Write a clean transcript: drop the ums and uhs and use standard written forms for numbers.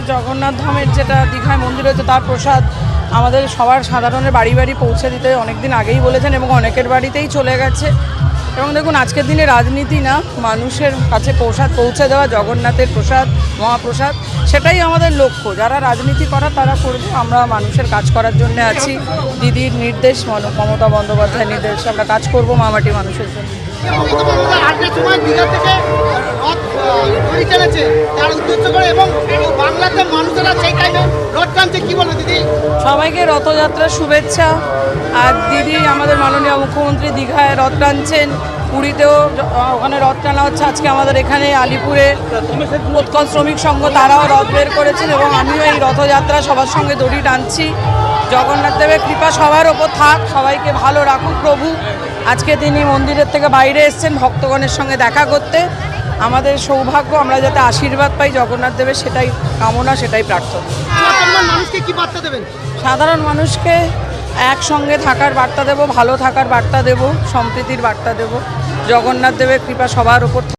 জগন্নাথ ধামের যেটা দীঘায় মন্দির হয়েছে তার প্রসাদ আমাদের সবার সাধারণের বাড়ি বাড়ি পৌঁছে দিতে অনেক দিন আগেই বলেছেন এবং অনেকের বাড়িতেই চলে গেছে। এবং দেখুন আজকের দিনে রাজনীতি না, মানুষের কাছে প্রসাদ পৌঁছে দেওয়া, জগন্নাথের প্রসাদ, মহাপ্রসাদ, সেটাই আমাদের লক্ষ্য। যারা রাজনীতি করার তারা করবে, আমরা মানুষের কাজ করার জন্য আছি। দিদির নির্দেশ, মমতা বন্দ্যোপাধ্যায়ের নির্দেশ, আমরা কাজ করব মামাটি মানুষের জন্য। সবাইকে রথযাত্রার শুভেচ্ছা। আর দিদি আমাদের মাননীয় মুখ্যমন্ত্রী দীঘায় রথ টানছেন, পুরীতেও ওখানে রথ টানা হচ্ছে। আজকে আমাদের এখানে আলিপুরে উৎকল শ্রমিক সংঘ তারাও রথ বের করেছেন এবং আমিও এই রথযাত্রা সবার সঙ্গে দড়ি টানছি। জগন্নাথ দেবের কৃপা সবার ওপর থাক, সবাইকে ভালো রাখুক প্রভু। আজকে তিনি মন্দিরের থেকে বাইরে এসেছেন ভক্তগণের সঙ্গে দেখা করতে। আমাদের সৌভাগ্য, আমরা যাতে আশীর্বাদ পাই জগন্নাথ দেবের, সেটাই কামনা, সেটাই প্রার্থনা। সাধারণ মানুষকে একসঙ্গে থাকার বার্তা দেব, ভালো থাকার বার্তা দেব, সম্প্রীতির বার্তা দেব। জগন্নাথ দেবের কৃপা সবার ওপর।